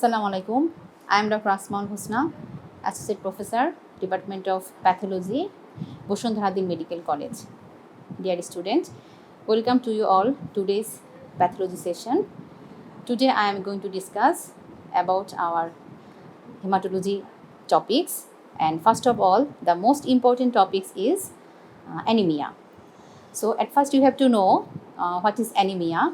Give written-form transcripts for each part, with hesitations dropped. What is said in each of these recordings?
Assalamu alaikum. I am Dr. Asma Hosna, Associate Professor, Department of Pathology, Bashundhara Ad-din Medical College. Dear students, welcome to you all today's pathology session. Today I am going to discuss about our hematology topics, and first of all, the most important topics is anemia. So at first you have to know what is anemia.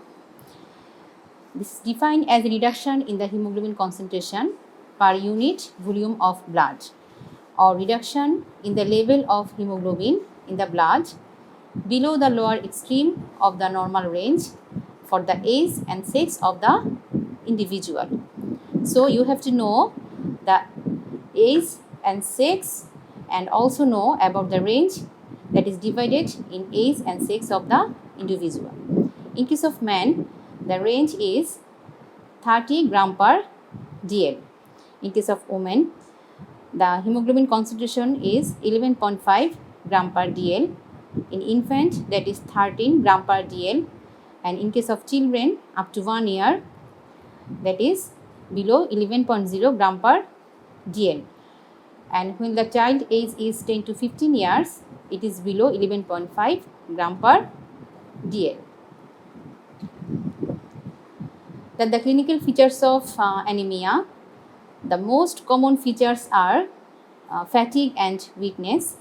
This is defined as a reduction in the hemoglobin concentration per unit volume of blood, or reduction in the level of hemoglobin in the blood below the lower extreme of the normal range for the age and sex of the individual. So you have to know the age and sex, and also know about the range that is divided in age and sex of the individual. In case of men, the range is 30 gram per dl. In case of women, the hemoglobin concentration is 11.5 gram per dl. In infant, that is 13 gram per dl. And in case of children up to 1 year, that is below 11.0 gram per dl. And when the child age is 10 to 15 years, it is below 11.5 gram per dl. Then the clinical features of anemia. The most common features are fatigue and weakness,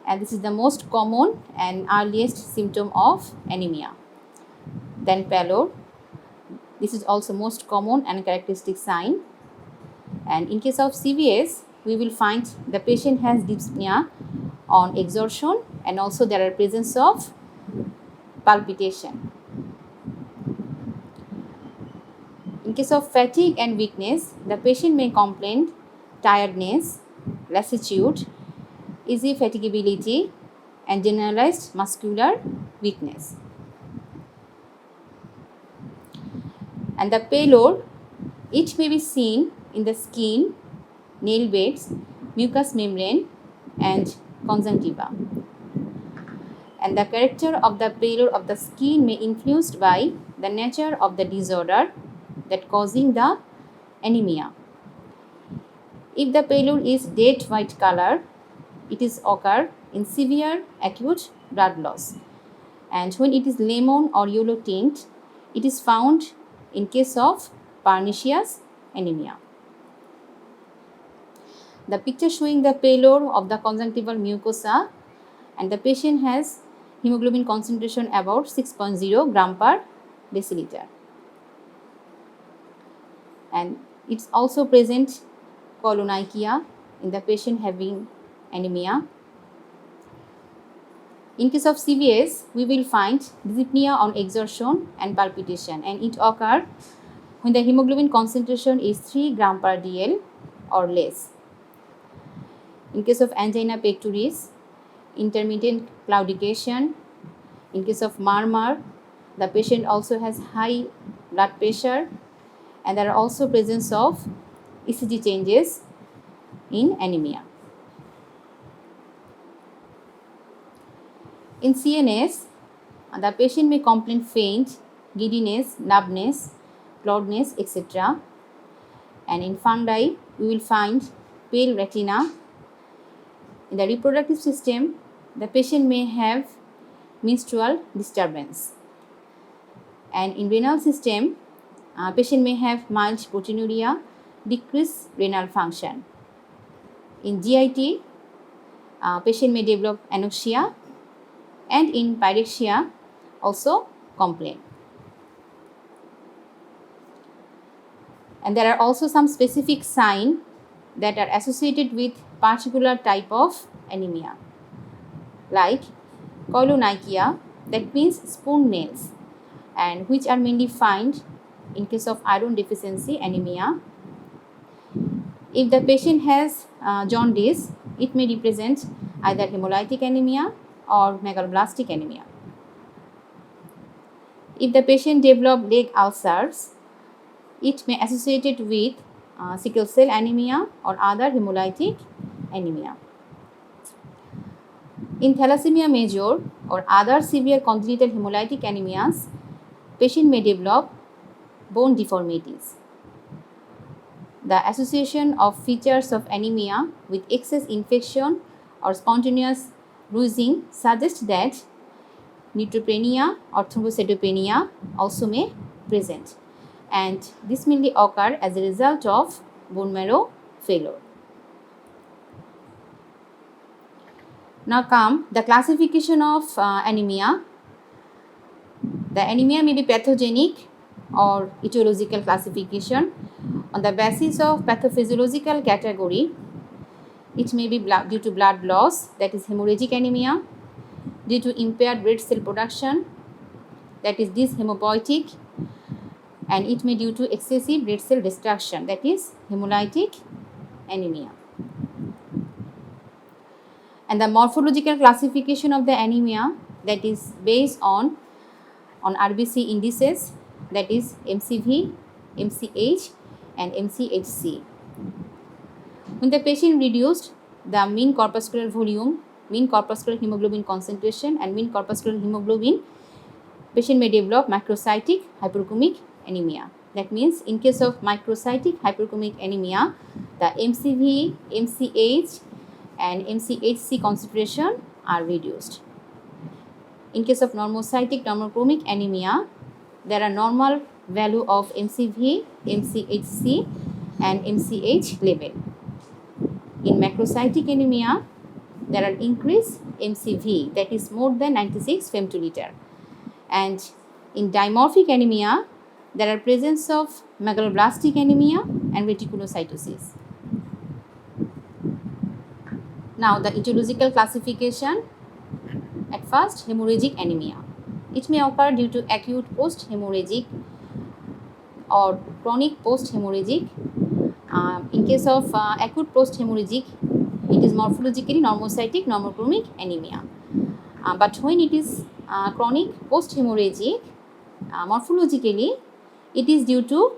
and this is the most common and earliest symptom of anemia. Then pallor. This is also most common and characteristic sign. And in case of CVS, we will find the patient has dyspnea on exertion, and also there are presence of palpitation. In case of fatigue and weakness, the patient may complain tiredness, lassitude, easy fatigability, and generalized muscular weakness. And the pallor, it may be seen in the skin, nail beds, mucous membrane, and conjunctiva. And the character of the pallor of the skin may be influenced by the nature of the disorder that causing the anemia. If the pallor is dead white color, it is occur in severe acute blood loss. And when it is lemon or yellow tint, it is found in case of pernicious anemia. The picture showing the pallor of the conjunctival mucosa, and the patient has hemoglobin concentration about 6.0 gram per deciliter. And it's also present colonychia in the patient having anemia. In case of CVS, we will find dyspnea on exertion and palpitation, and it occurs when the hemoglobin concentration is 3 gram per dl or less. In case of angina pectoris, intermittent claudication. In case of murmur, the patient also has high blood pressure, and there are also presence of ECG changes in anemia. In CNS, the patient may complain faint, giddiness, numbness, cloudiness, etc. And in fungi, we will find pale retina. In the reproductive system, the patient may have menstrual disturbance. And in renal system, patient may have mild proteinuria, decreased renal function. In GIT, patient may develop anoxia, and in pyrexia also complain. And there are also some specific signs that are associated with particular type of anemia, like colonychia, that means spoon nails, and which are mainly found in case of iron deficiency anemia. If the patient has jaundice, it may represent either hemolytic anemia or megaloblastic anemia. If the patient develop leg ulcers, it may associated with sickle cell anemia or other hemolytic anemia. In thalassemia major or other severe congenital hemolytic anemias, patient may develop bone deformities. The association of features of anemia with excess infection or spontaneous bruising suggests that neutropenia or thrombocytopenia also may present, and this mainly occur as a result of bone marrow failure. Now come the classification of anemia. The anemia may be pathogenic or etiological classification. On the basis of pathophysiological category, it may be due to blood loss, that is hemorrhagic anemia, due to impaired red cell production, that is this hemopoietic, and it may due to excessive red cell destruction, that is hemolytic anemia. And the morphological classification of the anemia, that is based on RBC indices, that is MCV, MCH and MCHC. When the patient reduced the mean corpuscular volume, mean corpuscular hemoglobin concentration and mean corpuscular hemoglobin, patient may develop microcytic hyperchromic anemia. That means in case of microcytic hyperchromic anemia, the MCV, MCH and MCHC concentration are reduced. In case of normocytic normochromic anemia, there are normal value of MCV, MCHC and MCH level. In macrocytic anemia, there are increased MCV, that is more than 96 femtoliter. And in dimorphic anemia, there are presence of megaloblastic anemia and reticulocytosis. Now the etiological classification. At first, hemorrhagic anemia. It may occur due to acute post-hemorrhagic or chronic post-hemorrhagic. In case of acute post-hemorrhagic, it is morphologically normocytic normochromic anemia. But when it is chronic post-hemorrhagic, morphologically, it is due to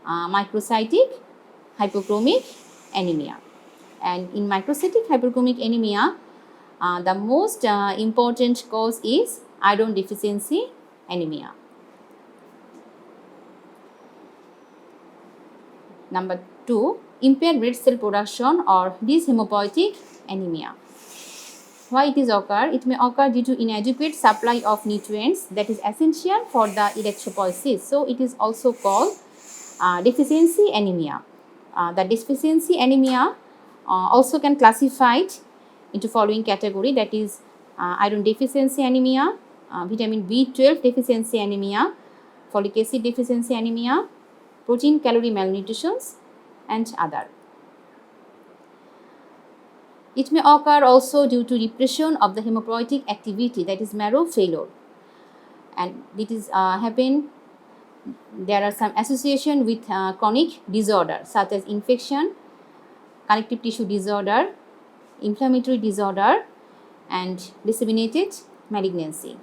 microcytic hypochromic anemia. And in microcytic hyperchromic anemia, the most important cause is iron deficiency anemia. Number 2, impaired red cell production or dyshemopoietic anemia. Why it is occur? It may occur due to inadequate supply of nutrients that is essential for the electropoiesis. So it is also called deficiency anemia. The deficiency anemia also can classified into following category, that is iron deficiency anemia, vitamin B12 deficiency anemia, folic acid deficiency anemia, protein calorie malnutrition and other. It may occur also due to repression of the hemopoietic activity, that is marrow failure, and it is happen. There are some association with chronic disorder such as infection, connective tissue disorder, inflammatory disorder and disseminated malignancy.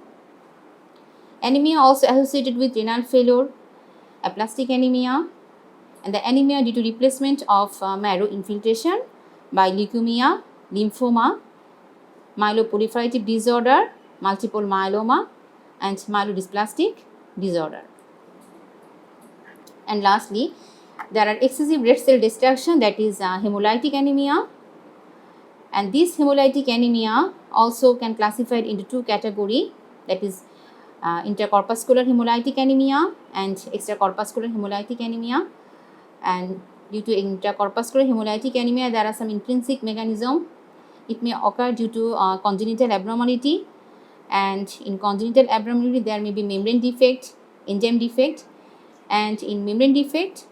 Anemia also associated with renal failure, aplastic anemia, and the anemia due to replacement of marrow infiltration by leukemia, lymphoma, myeloproliferative disorder, multiple myeloma and myelodysplastic disorder. And lastly, there are excessive red cell destruction, that is hemolytic anemia, and this hemolytic anemia also can classify into two categories, that is intercorpuscular hemolytic anemia and extracorpuscular hemolytic anemia. And due to intercorpuscular hemolytic anemia, there are some intrinsic mechanism. It may occur due to congenital abnormality, and in congenital abnormality there may be membrane defect, enzyme defect, and in membrane defect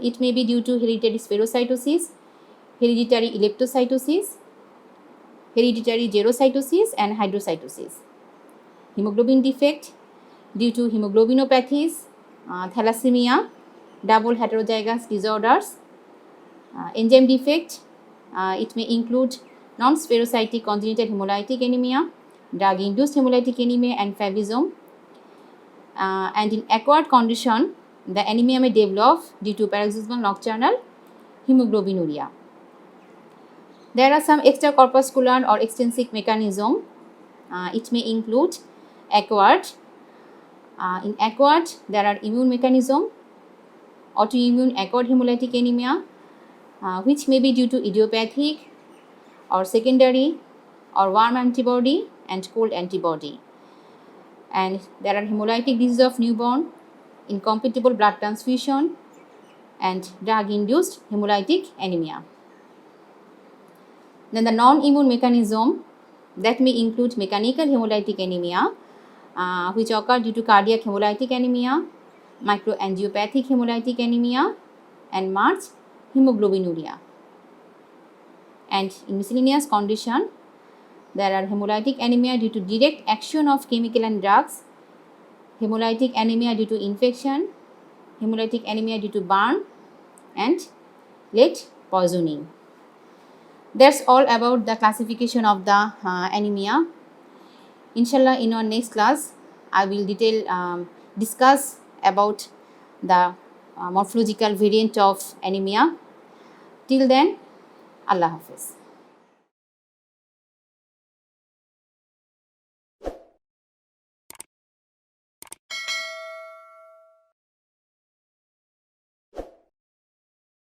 it may be due to hereditary spherocytosis, hereditary eleptocytosis, hereditary xerocytosis and hydrocytosis. Hemoglobin defect due to hemoglobinopathies, thalassemia, double heterozygous disorders. Enzyme defect, it may include non-spherocytic congenital hemolytic anemia, drug-induced hemolytic anemia and favism. And in acquired condition, the anemia may develop due to paroxysmal nocturnal hemoglobinuria. There are some extracorpuscular or extrinsic mechanism. It may include acquired. In acquired, there are immune mechanism, autoimmune acquired hemolytic anemia, which may be due to idiopathic or secondary or warm antibody and cold antibody. And there are hemolytic disease of newborn, incompatible blood transfusion, and drug-induced hemolytic anemia. Then the non-immune mechanism that may include mechanical hemolytic anemia, which occur due to cardiac hemolytic anemia, microangiopathic hemolytic anemia, and marked hemoglobinuria. And in miscellaneous condition, there are hemolytic anemia due to direct action of chemical and drugs, hemolytic anemia due to infection, hemolytic anemia due to burn, and lead poisoning. That's all about the classification of the anemia. Inshallah, in our next class, I will discuss about the morphological variant of anemia. Till then, Allah Hafiz.